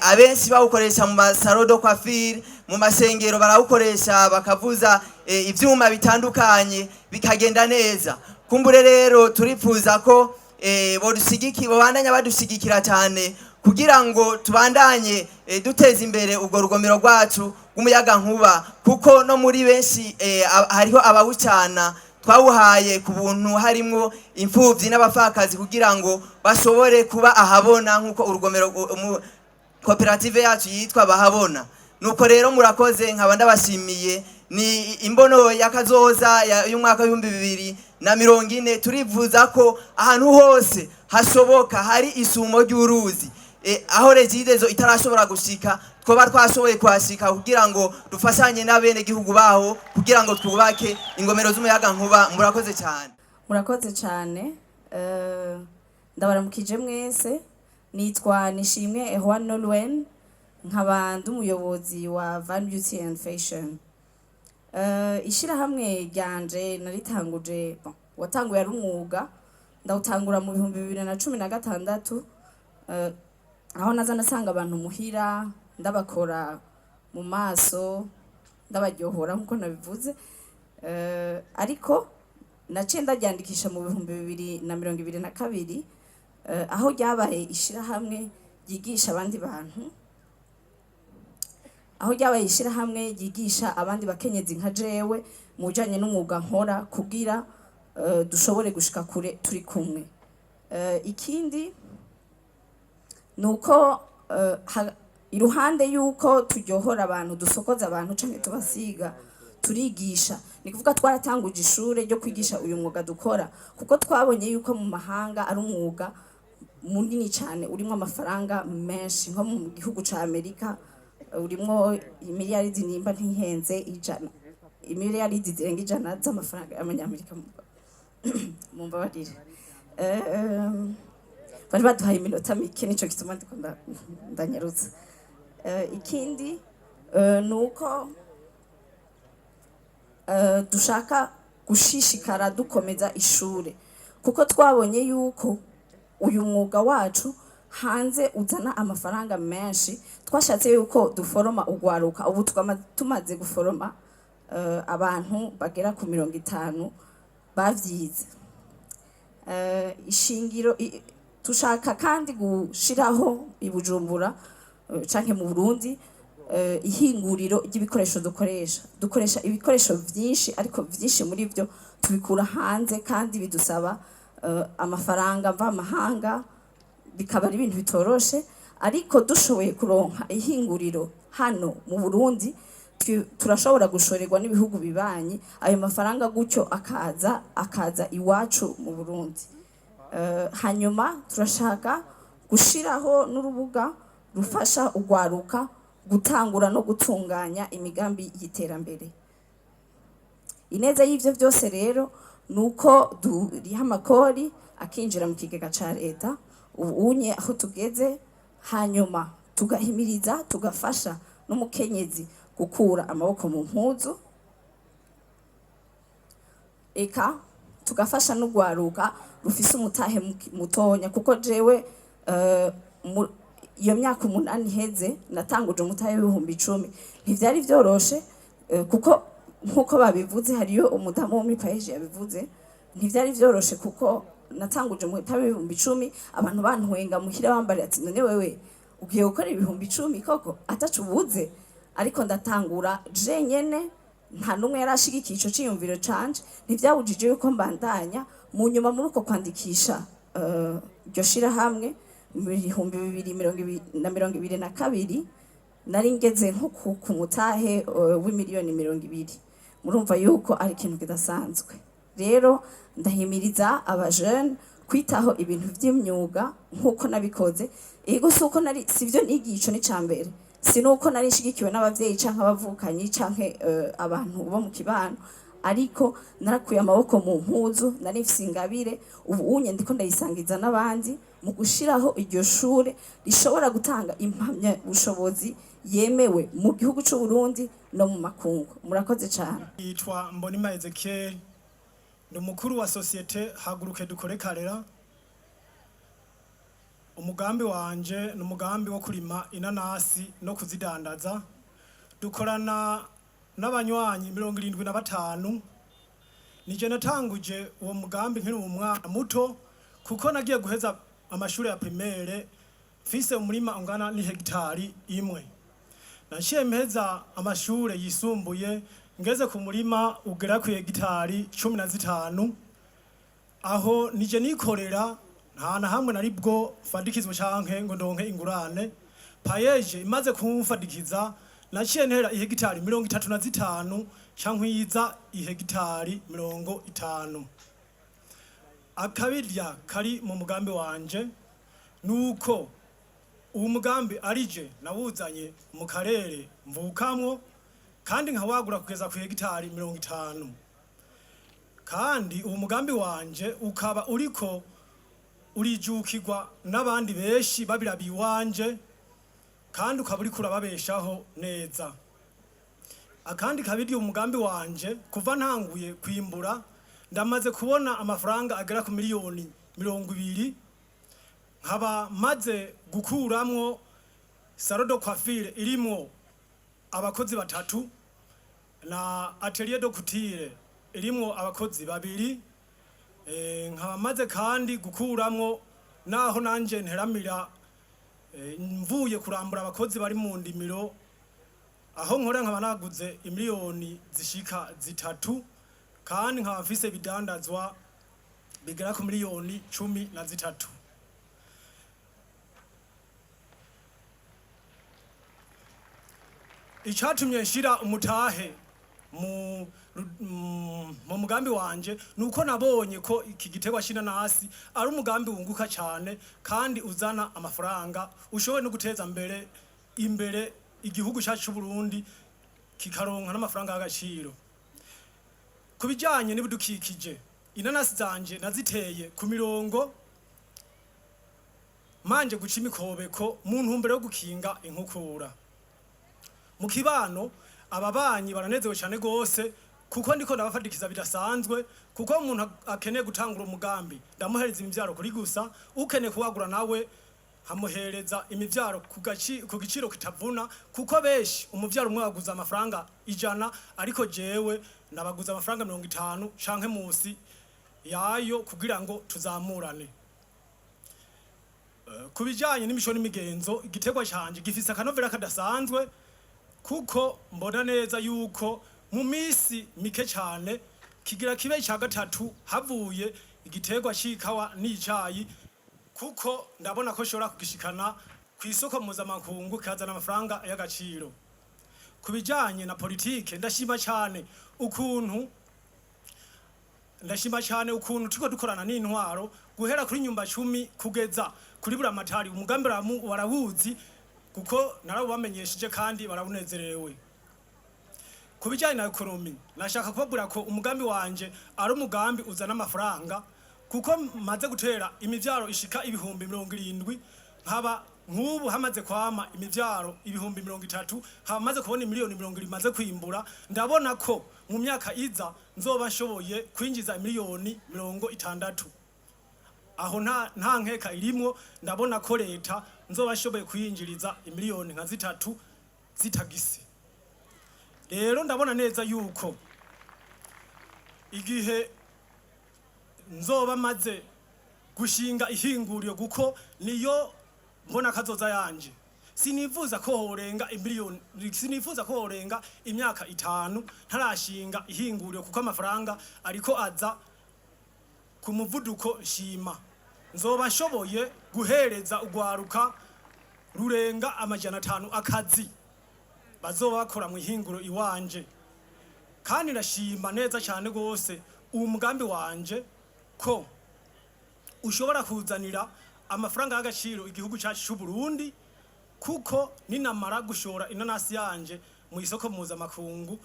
abenshi bawukoresha mu masaro do coiffure, mu masengero barawukoresha bakavuza ivyuma bitandukanye bikagenda neza. Kumbure rero turifuza ko bandanya badushigikira cyane kugira ngo tubandanye duteza imbere ubwo rugomero rwacu rw'umuyaga nkuba, kuko no muri benshi hariho abawucana twawuhaye ku buntu, harimwo imfuvyi n'abapfakazi kugira ngo bashobore kuba ahabona nk'uko urugomero koperative yacu yitwa Bahabona. Nuko rero murakoze, nkaba ndabashimiye. Ni imbono yakazoza y'umwaka wa 2040 turivuza ko ahantu hose hashoboka hari isumo ry'uruzi aho regidezo itarashobora gushika twoba twashoboye kwashika kugira ngo dufashanye n'abene gihugu baho kugira ngo twubake ingomero z'umuyaga nkuba. Murakoze cyane. Murakoze cyane. Ndabaramukije mwese, nitwa Nishimwe Ehwan Nolwen, nkaba ndumuyobozi wa Van Beauty and Fashion. Ishirahamwe ryanje naritanguje watanguye ari umwuga, ndawutangura mu 2016 aho naza nasanga abantu muhira ndabakora mu maso ndabaryohora nkuko nabivuze, ariko naciye ndaryandikisha mu 2022 aho ryabaye ishirahamwe ryigisha abandi bantu, aho ryabaye ishirahamwe ryigisha abandi bakenyezi nka jewe mu bijanye n'umwuga nkora kugira dushobore gushika kure turi kumwe. Ikindi nuko iruhande yuko turyohora abantu, dusokoza abantu canke tubasiga, turigisha. Ni kuvuga twaratanguje ishure ryo kwigisha uyu mwuga dukora, kuko twabonye yuko mu mahanga ari umwuga munini cyane urimo amafaranga menshi. Nko mu gihugu ca Amerika urimo miliyaridi nimba ntihenze miliyaridi zirenga 100 z'amafaranga y'amanyamerika. Mumbabarire, bari baduhaye iminota mike nico gituma ndiko ndanyarutsa. Ikindi nuko dushaka gushishikara dukomeza ishure, kuko twabonye yuko uyu mwuga wacu hanze uzana amafaranga menshi. Twashatse yuko duforoma ugwaruka, ubu tumaze guforoma abantu bagera ku 50 bavyize. Ishingiro tushaka kandi gushiraho ibujumbura canke mu Burundi ihinguriro ry'ibikoresho dukoresha ibikoresho vyinshi, ariko vyinshi muri byo tubikura hanze kandi bidusaba amafaranga mva mahanga, bikaba ari ibintu bitoroshe. Ariko dushoboye kuronka ihinguriro hano mu Burundi turashobora gushorerwa n'ibihugu bibanyi, ayo mafaranga gutyo akaza iwacu mu Burundi. Hanyuma turashaka gushiraho n'urubuga rufasha ugwaruka gutangura no gutunganya imigambi y'iterambere. Ineza y'ivyo byose rero nuko duriha amakori akinjira mu kigega ca leta ubunye aho tugeze, hanyuma tugahimiriza tugafasha n'umukenyezi gukura amaboko mu mpuzu, eka tugafasha n'ugwaruka rufise umutahe mutonya, kuko jewe iyo myaka 8 iheze natanguje umutahe w'ibihumbi 10 ntivyari vyoroshe kuko nkuko babivuze hariyo umudamu wo muri paeje yabivuze ntivyari vyoroshe kuko natanguje umutahe w'ibihumbi 10 abantu bantwenga muhira bambari ati none wewe ugiye gukora ibihumbi 10 koko atacu ubuze ariko ndatangura je nyene nta numwe yarashigikiye ico ciyumviro canje ntivyabujije yuko mbandanya mu nyuma muri uko kwandikisha ryo shira hamwe mu 2022 nari ngeze nko ku mutahe w'imiliyoni 200 murumva yuko ari ikintu kidasanzwe rero ndahimiriza abajene kwitaho ibintu vy'imyuga nkuko nabikoze ego suko nari sivyo nigico ni cambere sinuko nari shigikiwe n'abavyeyi canke abavukanyi canke abantu bo mu kibano ariko narakuye amaboko mu mpuzu nari mfise ingabire ubu unye ndiko ndayisangiza n'abandi mu gushiraho iryo shure rishobora gutanga impamya bushobozi yemewe mu gihugu c'u Burundi no mu makungu murakoze cyane yitwa Mbonima Ezekiel ndi umukuru wa societe haguruke dukore karera umugambi wanje n'umugambi wo kurima inanasi no kuzidandaza dukorana n'abanywanyi 75 nije natanguje uwo mugambi nkiri umwana muto kuko nagiye guheza amashuri ya primaire mfise umurima ungana ni hegitari imwe nashiye mpeza amashuri yisumbuye ngeze ku murima ugera ku hegitari 15 aho nije nikorera nta na hamwe nari bwo fadikizwe canke ngo ndonke ingurane payeje imaze kumfadikiza naciye ntera ihegitari 35 cankwiza ihegitari 50 akabirya kari mu mugambi wanje nuko uwo mugambi arije nawuzanye mu karere mvukamwo kandi nkawagura kugeza ku hegitari 50 kandi uwo mugambi wanje ukaba uriko urijukirwa n'abandi benshi babirabi wanje kandi ukaba uriko urababeshaho neza akandi kabiri umugambi wanje kuva ntanguye kwimbura ndamaze kubona amafaranga agera ku miliyoni 200 nkaba maze gukuramwo salon de coiffure irimwo abakozi 3 na atelier de couture irimwo abakozi 2 nkaba maze kandi gukuramwo naho nanje nteramira mvuye kurambura abakozi bari mu ndimiro aho nkora nkaba naguze imiliyoni zishika 3 kandi nkaba mfise bidandazwa bigera ku miliyoni 13 icatumye nshira umutahe mu mugambi wanje nuko nabonye ko iki gitegwa cy'inanasi ari umugambi wunguka cyane kandi uzana amafaranga ushoboye no guteza imbere igihugu cyacu cy'u Burundi kikaronka n'amafaranga y'agaciro kubijanye n'ibidukikije inanasi zanje naziteye ku mirongo manje guca imikobeko mu ntumbero yo gukinga inkukura mu kibano ababanyi baranezewe cyane gose kuko ndiko ndabafadikiza bidasanzwe kuko umuntu akeneye gutangura umugambi ndamuhereza imivyaro kuri gusa ukeneye kuwagura nawe hamuhereza imivyaro ku giciro kitavuna kuko beshi umuvyaro umwe waguza amafaranga 100 ariko jewe nabaguza amafaranga 50 canke musi yayo kugira ngo tuzamurane kubijanye n'imisho n'imigenzo igitegwa canje gifise akanovera kadasanzwe kuko mbona neza yuko mu misi mike cyane kigira kibe cya gatatu havuye igitegwa cy'ikawa n'icayi kuko ndabona ko shora kugishikana ku isoko mpuzamakungu kazana amafaranga y'agaciro kubijanye na politike ndashima cyane ukuntu tuko dukorana n'intwaro guhera kuri nyumba 10 kugeza kuri buramatari umugambi warawuzi kuko narabamenyesheje kandi barabunezerewe kubijanye na ekonomi nashaka kubabura ko umugambi wanje ari umugambi uzana amafaranga kuko maze gutera imivyaro ishika ibihumbi 70 nkaba nk'ubu hamaze kwama imivyaro ibihumbi 30 hamaze kubona imiliyoni 20 maze kwimbura ndabona ko mu myaka iza nzoba nshoboye kwinjiza miliyoni 60 aho nta nkeka irimwo ndabona ko leta nzobashoboye kuyinjiriza imiliyoni nka 3 zitagisi. Rero ndabona neza yuko igihe nzoba maze gushinga ihinguriro kuko niyo mbona kazoza yanje, sinifuza ko horenga imiliyoni, sinifuza ko horenga imyaka 5 ntarashinga ihinguriro kuko amafaranga ariko aza ku muvuduko shima. Nzoba nshoboye guhereza ugwaruka rurenga 500 akazi bazoba bakora mu ihinguro iwanje, kandi ndashima neza cyane gose uwo mugambi wanje ko ushobora kuzanira amafaranga y'agaciro igihugu cyacu cy'u Burundi, kuko ninamara gushora inanasi yanje mu isoko mpuzamakungu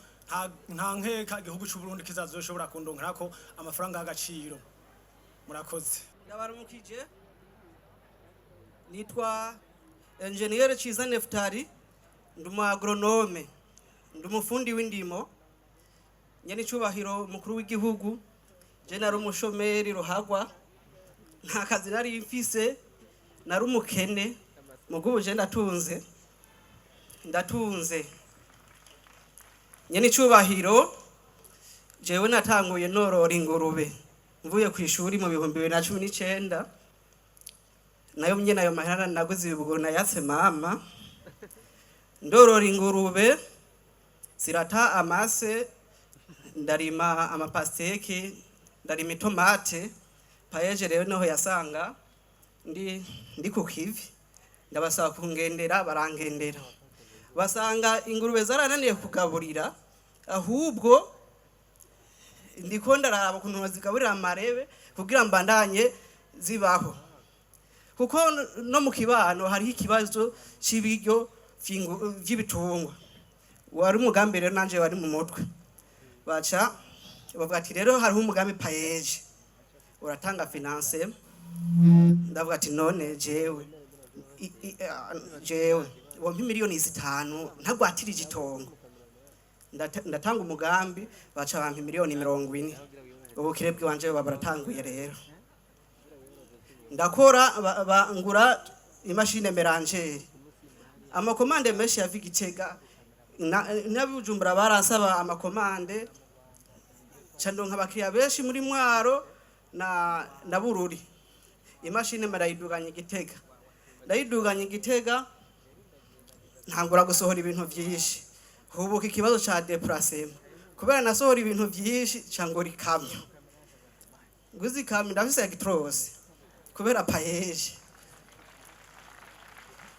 nta nkeka igihugu cy'u Burundi kizazoshobora kundonkerako amafaranga y'agaciro. Murakoze. Ndabaramukije, nitwa Engineer Ciza Neftari, ndumu agronome, ndumufundi w'indimo, nyene cyubahiro mukuru w'igihugu, je nari umushomeri ruhagwa, nta kazi nari mfise, nari umukene, mugubu je ndatunze. Nyene cyubahiro, jewe natanguye norora ingurube mvuye ku ishuri mu 2019, nayo mnyene ayo mahera naguze ibibuguru nayatse mama, ndorora ingurube zirata amase, ndarima amapasteke, ndarima itomate. Payeje rero noho yasanga ndi ku kivi, ndabasaba kungendera, barangendera, basanga ingurube zarananiye kugaburira, ahubwo ndiko ndaraba ukuntu bazigaburira amarebe kugira mbandanye zibaho, kuko no mu kibano hariho ikibazo c'ibiryo vy'ibitungwa. Wari umugambi rero nanje wari mu mutwe, baca bavuga ati rero hariho umugambi payeje uratanga finance. Ndavuga ati none jewe wampa miliyoni 5 ntagwatirije itongo, ndatanga umugambi, baca bampa miliyoni 40. ubukire bwanje baratanguye rero, ndakora ngura imashine merangeri, amakomande menshi ya Vigitega n'abujumbura baransaba amakomande, candonka abakiriya benshi muri Mwaro na Bururi. Imashine marayiduganye Gitega, ndayiduganye Gitega, ntangura gusohora ibintu byinshi. Hubuka ikibazo ca déplacement, kubera nasohora ibintu byinshi cangora ikamyo, guzi kamyo ndafise Actros kubera payeje.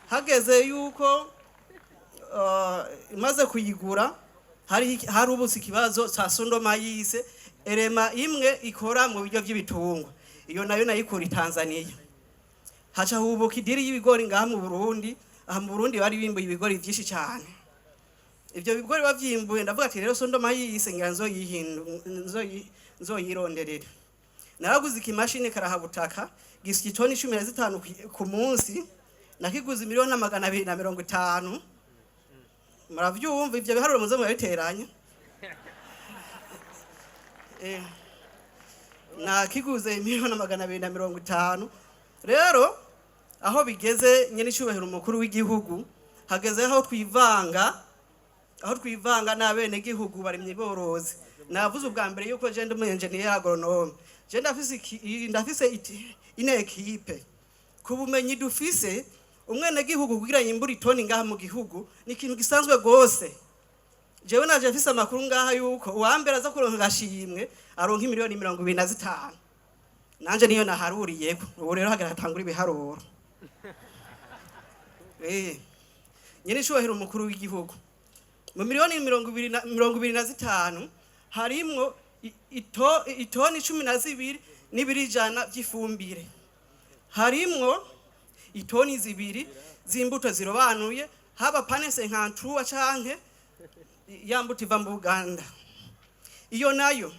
Hageze yuko imaze kuyigura, hari ubutse ikibazo ca Sondoma yise erema imwe ikora mu biryo by'ibitungwa, iyo nayo nayikura Tanzania. Haca hubuka idiri y'ibigori ngaha mu Burundi, aha mu Burundi bari bimbuye ibigori byinshi cyane. Ibyo bigori bavyimbuye, ndavuga ati rero Sondoma yise ngira nzoyironderera. Naraguze ikimashine karahabutaka gisiki toni 15 ku munsi, nakiguze miliyoni 250. Muravyumva ivyo biharuro muze mubiteranya. Nakiguze miliyoni 250. Rero aho bigeze nyene cyubahiro umukuru w'igihugu, hageze aho twivanga n'abene gihugu barimye borozi. Navuze ubwa mbere yuko je ndi engineer agronome, je ndafise ine equipe ku bumenyi dufise. Umwene gihugu kugira yimbura itoni ngaha mu gihugu ni ikintu gisanzwe gose. Jewe naje mfise amakuru ngaha yuko uwambere aza kuronka gashimwe aronka miliyoni 25. Nanje niyo naharuriyeko, ubu rero hagera hatangura ibiharuro. Nyene cyubahiro umukuru w'igihugu, mu miliyoni 25 harimwo itoni 12 n'ibirijana by'ifumbire, harimwo itoni 2 z'imbuto zirobanuye, haba panese nkantuwa canke yambuta iva mu Uganda. Iyo nayo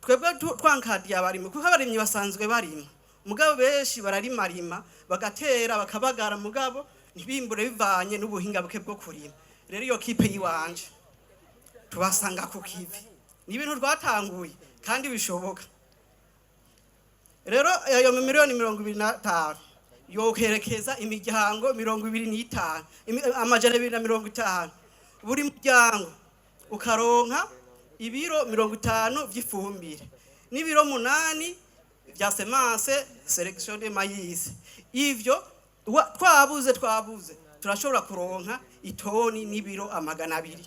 twebwe twankadiye abarimyi, kuko abarimyi basanzwe barima, mugabo benshi bararimarima bagatera bakabagara, mugabo ntibimbure bivanye n'ubuhinga buke bwo kurima. Rero iyo kipe yiwanje tubasanga ku kivi, ni ibintu twatanguye kandi bishoboka. Rero ayo miliyoni 25 yokerekeza imiryango 25 amajana 250 buri muryango ukaronka ibiro 50 vy'ifumbire n'ibiro 8 vya semence selection de maïs. Ivyo twabuze turashobora kuronka itoni n'ibiro 200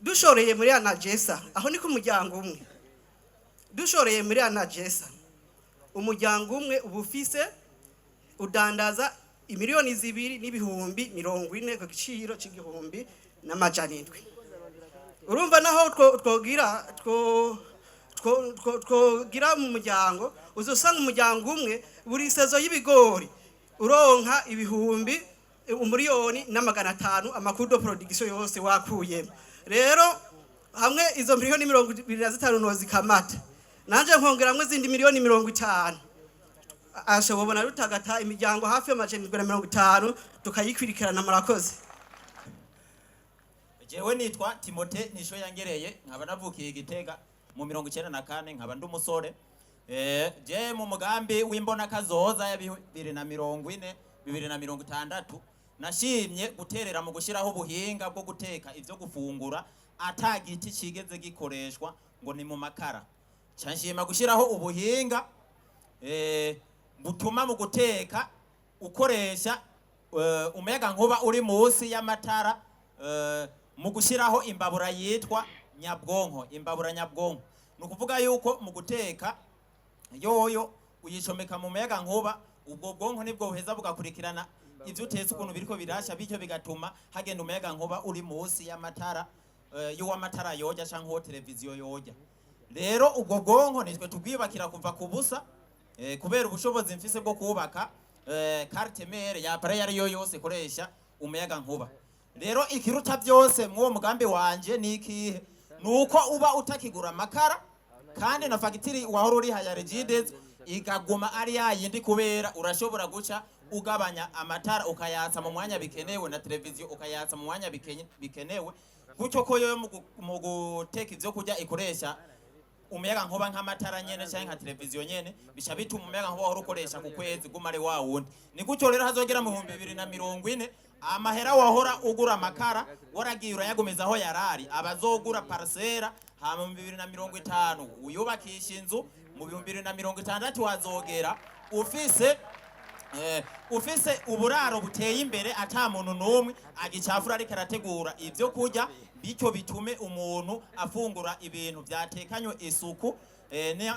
dushoreye muri Anagesa. Aho ni ku muryango umwe dushoreye muri Anagesa, umuryango umwe ubufise udandaza imiliyoni 2,040 ku giciro c'igihumbi n'amajana 7. Urumva naho twogira mu muryango uzosanga umuryango umwe buri sezo y'ibigori uronka ibihumbi umuriyoni n'amagana 5 amakudo production yose wakuyemo. Rero hamwe izo miliyoni 25 no zikamata nanje nkongeramwe zindi miliyoni 50 ashobora rutagata imiryango hafi y'amajana 50 tukayikwirikirana. Murakoze. Jewe nitwa Timote Nisho yangereye nkaba navukiye Gitega mu 1994 nkaba ndumusore. Je mu mugambi w'imbona kazoza ya 2040 2060 nashimye guterera mu gushiraho ubuhinga bwo guteka ivyo gufungura atagiti cigeze gikoreshwa ngo ni mu makara. Canshima gushiraho ubuhinga butuma mu guteka ukoresha umuyaga nkuba uri munsi y'amatara mu gushiraho imbabura yitwa nyabwonko. Imbabura nyabwonko nukuvuga yuko mu guteka yoyo uyicomeka mu muyaga nkuba, ubwo bwonko nibwo buheza bugakurikirana ivyo utetse ukuntu biriko birasha, bityo bigatuma hagenda umuyaga nkuba uri munsi y'amatara y'uwamatara yoja canke ho televiziyo yoja. Rero ubwo bwonko nitwe tubwibakira kuva ku busa kubera ubushobozi mfise bwo kubaka carte mère ya appareil ariyo yose koresha umuyaga nkuba. Rero ikiruta byose mwo mugambi wanje nikihe nuko uba utakigura makara kandi na fagitiri wahora uri haya Regides igaguma ari yayindi, kubera urashobora guca ugabanya amatara ukayatsa mu mwanya bikenewe na televiziyo ukayatsa mu mwanya bikenewe, gutyo ko yo mu guteka ivyo kurya ikoresha umuyaga nkuba nk'amatara nyene canke nka televiziyo nyene, bisha bituma umuyaga nkuba wahora ukoresha ku kwezi gumare wa wundi. Ni gutyo rero hazogera mu 2040 amahera wahora ugura amakara waragiye urayagomeza aho yarari, abazogura parcela hama mu 2050 uyubakisha inzu, mu 2060 wazogera ufise uburaro buteye imbere ata muntu numwe agicafura ariko arategura ivyo kurya, bityo bitume umuntu afungura ibintu vyatekanywe isuku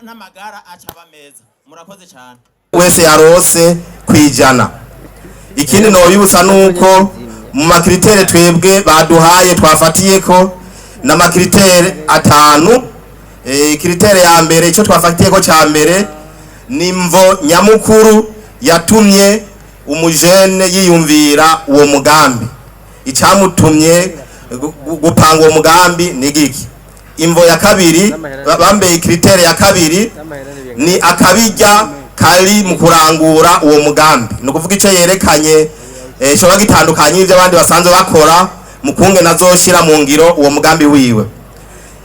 n'amagara acaba meza. Murakoze cyane. Wese yarose kwijana. Ikindi no bibutsa nuko mu makritere twebwe baduhaye twafatiyeko na makritere 5. Kritere ya mbere ico twafatiyeko ca mbere ni mvo nyamukuru yatumye umujene yiyumvira uwo mugambi. Icamutumye gupanga uwo mugambi ni giki? Imvo ya kabiri bambeye kritere ya kabiri ni akabijya kari mu kurangura uwo mugambi. No kuvuga ico yerekanye shobora gitandukanye ivyo abandi basanzwe bakora mu kunge nazoshira mu ngiro uwo mugambi wiwe.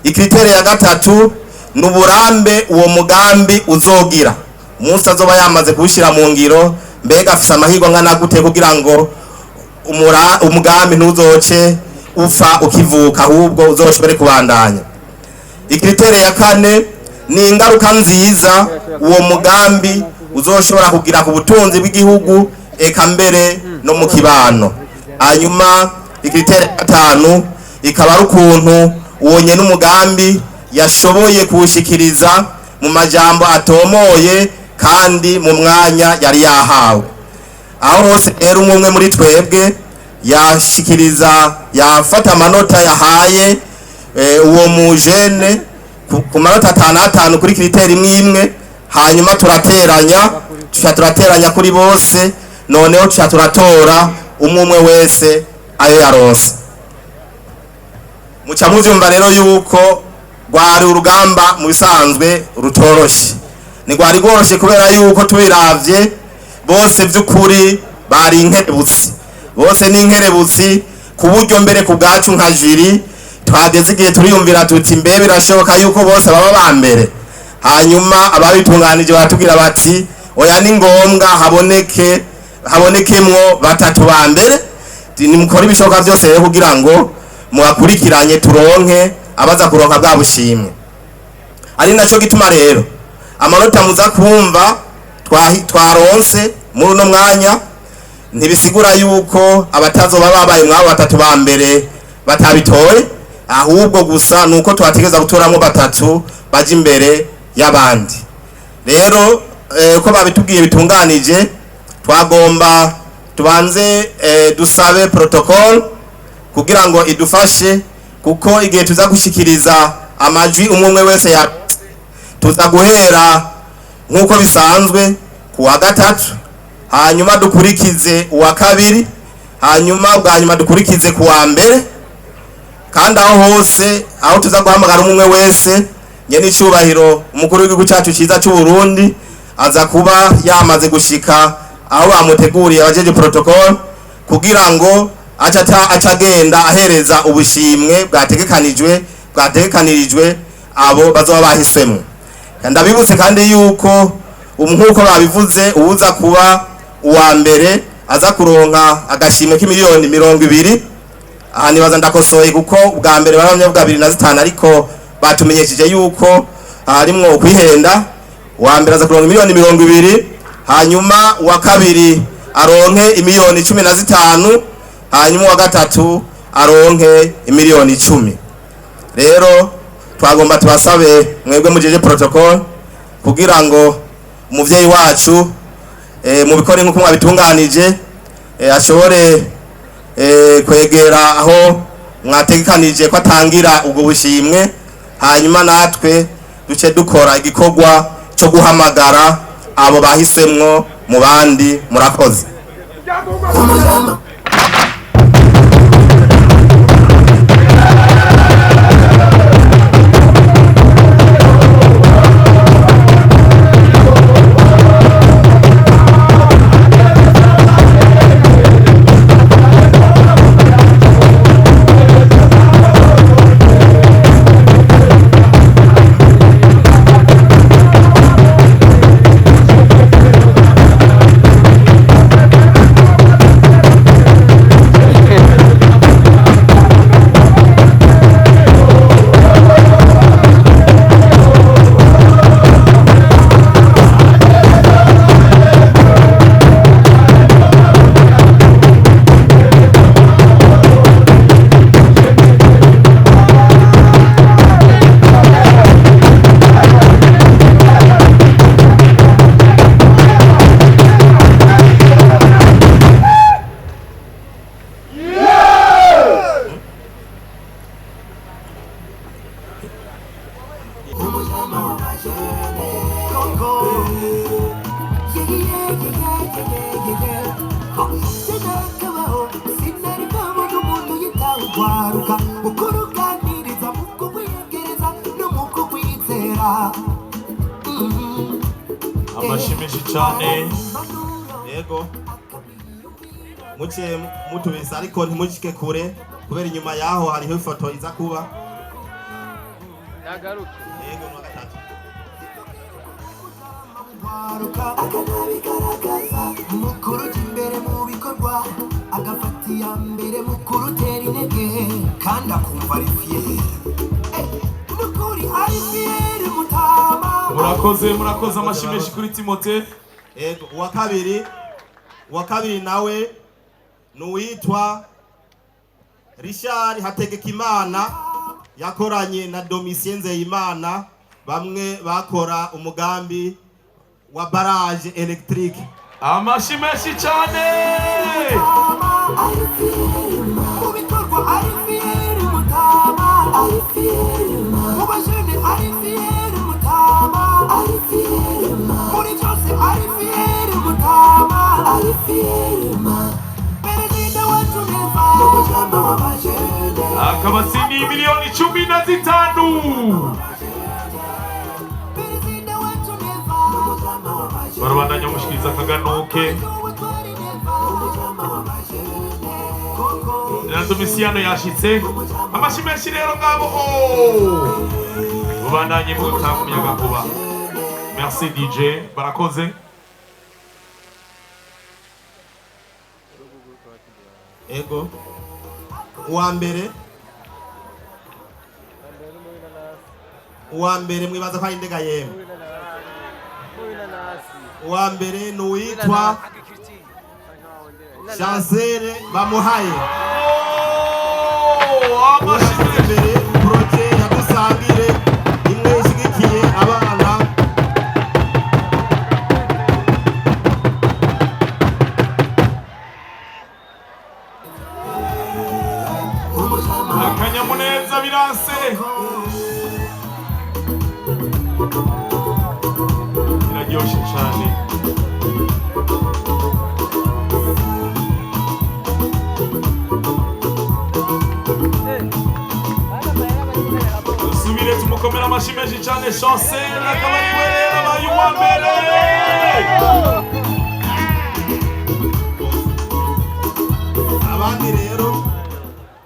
Ikritere ya gatatu nuburambe uwo mugambi uzogira. Umunsi azoba yamaze kushira mu ngiro, mbega afisa amahirwe ngana gute kugira ngo umugambi ntuzoce ufa ukivuka, ahubwo uzoshobore kubandanya. Ikritere ya kane ni ingaruka nziza uwo mugambi uzoshobora kugira ku butunzi bw'igihugu eka mbere no mu kibano. Hanyuma ikritere ya 5 ikaba ari ukuntu uwo nyene umugambi yashoboye kuwushikiriza mu majambo atomoye kandi mu mwanya yari yahawe. Aho hose rero umwe muri twebwe yashikiriza yafata amanota yahaye uwo mujene ku manota 5 kuri kriteri imwe, hanyuma turateranya kuri bose, noneho turatora umwe wese ayo yarose. Muca muvyumva rero yuko rwari urugamba mu bisanzwe rutoroshe. Ni rwari rworoshe kubera yuko tubiravye bose vy'ukuri bari inkerebutsi. Bose ni inkerebutsi ku buryo mbere ku bwacu nka jiri twageze igihe turiyumvira tuti mbe birashoboka yuko bose baba bambere. Hanyuma ababitunganije baratubwira bati oya ni ngombwa haboneke habonekemwo batatu ba mbere nimukora ibishoboka byose rero kugira ngo mubakurikiranye turonke abaza kuronka bwa bushimwe. Ari naco gituma rero amanota muza kumva twaronse muri uno mwanya ntibisigura yuko abatazoba babaye mwabo batatu ba mbere batabitoye, ahubwo gusa nuko twategeza gutoramo batatu baje imbere y'abandi. Rero ko babitubwiye bitunganije, twagomba tubanze dusabe protocol kugira ngo idufashe, kuko igihe tuza gushikiriza amajwi umwe wese ya tuza guhera nkuko bisanzwe kuwa gatatu, hanyuma dukurikize uwa kabiri, hanyuma bwa nyuma dukurikize kuwa mbere, kandi aho hose aho tuza guhamagara umwe wese nyene icubahiro umukuru w'igihugu cyacu cyiza cy'u Burundi aza kuba yamaze gushika aho bamuteguriye abajeje protocol kugira ngo acagenda ahereza ubushimwe bwategekanirijwe abo bazoba bahiswemo. Ndabibutse kandi yuko nkuko babivuze uza kuba uwa mbere aza kuronka agashimwe k'imiliyoni 20. Aha nibaza ndakosoye kuko ubwa mbere barabanya bwa 2005 ariko batumenyesheje yuko harimwo kwihenda. Uwa mbere aza kuronka miliyoni 20, hanyuma uwa kabiri aronke imiliyoni 15, hanyuma uwa gatatu aronke imiliyoni 10. Rero twagomba tubasabe mwebwe mujeje protocol kugira ngo umuvyeyi wacu mu bikore nkuko mwabitunganije ashobore kwegera aho mwategekanije ko atangira ubwo bushimwe, hanyuma natwe duce dukora igikorwa cyo guhamagara abo bahisemwo mu bandi. Murakoze. Amashimeshi cyane. Yego. Muce mutubisa ariko ntimushike kure kubera inyuma yaho hariho ifoto iza kuba. Yagaruke. Yego no gatatu. Mukuru imbere mu bikorwa agafatiya mbere mukuru tera intege kandi akumva ari fier. Nukuri ari fier mutama. Murakoze amashimeshi kuri Timote. Yego uwa kabiri nawe nuwitwa Richard Hategekimana yakoranye na Domitien Nzeyimana, bamwe bakora umugambi wa barrage electrique. Amashimeshi cyane. Akabasini miliyoni 15. Barabandanya mushikiriza akaganuke. Na Domisiano yashitse. Amashimeshi rero ngabo. Mubandanye mutanga umuyaga kuba. Merci DJ, barakoze. ego uwa mbere mwibaza ko ari indega yemwe uwa mbere ni uwitwa Chancel bamuhaye amashimwe mbere projet ya dusangire imwe ishigikiye abana akanyamuneza birase biraryoshe cyane dusubire tumukomera amashyi menshi cyane Chancel akaba ari we rero abaye uwa mbere abandi rero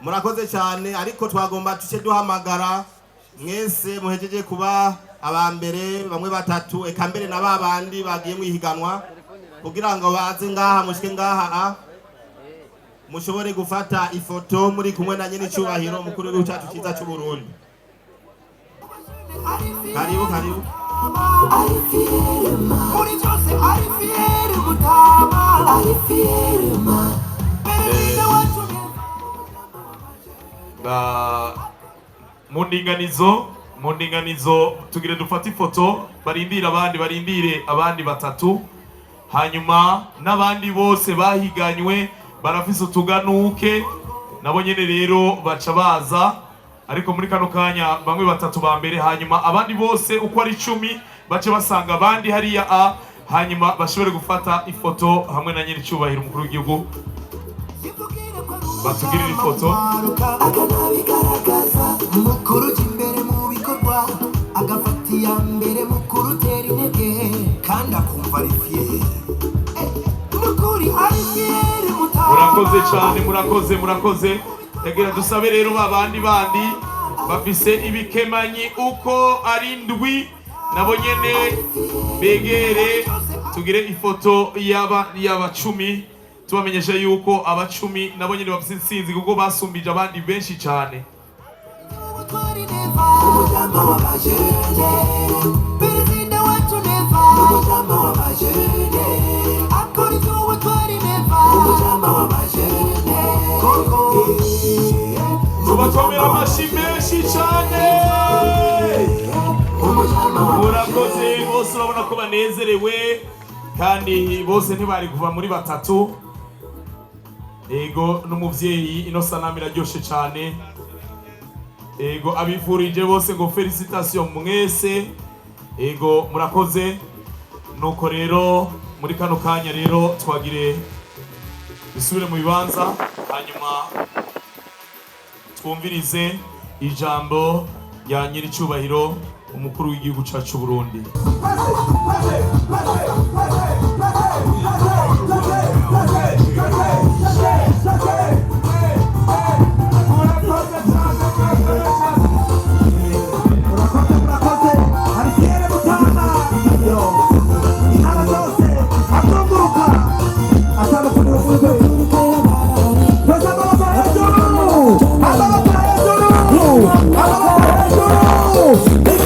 murakoze cyane ariko twagomba tuce duhamagara mwese muhejeje kuba aba mbere bamwe batatu eka mbere na babandi bagiye mwihiganwa kugira ngo baze ngaha mushike ngaha mushobore gufata ifoto muri kumwe na nyine cyubahiro mukuru w'igihugu cyacu cyiza cy'u Burundi. Karibu karibu. Mu ndinganizo tugire dufate ifoto barindire abandi batatu hanyuma n'abandi bose bahiganywe barafise utuganuke nabo nyene rero baca baza ariko muri kano kanya bamwe batatu ba mbere hanyuma abandi bose uko ari 10 bace basanga abandi hariya hanyuma bashobore gufata ifoto hamwe na nyiri cyubahiro umukuru w'igihugu batugirira ifoto mukuru imbere mu bikorwa agafatiya mbere mukuru tera intege kandi akumva ari fier mukuri ari fier murakoze cyane murakoze tegera dusabe rero babandi bafise ibikemanyi uko ari 7 nabo nyene begere tugire ifoto yaba 10 tubamenyesha yuko aba 10 nabo nyene bafise insinzi kuko basumbije abandi benshi cyane umujama w'abajene perezida wacu neva umujama w'abajene akora izuba twari neva umujama w'abajene koko tubakomera amashyi menshi cyane murakoze bose urabona ko banezerewe kandi bose ntibari kuva muri batatu ego n'umuvyeyi ino sanamu iraryoshe cyane ego abifurije bose ngo felicitation mwese ego murakoze nuko rero muri kano kanya rero twagire dusubire mu bibanza hanyuma twumvirize ijambo ya nyiri cyubahiro umukuru w'igihugu cyacu Burundi. Hey!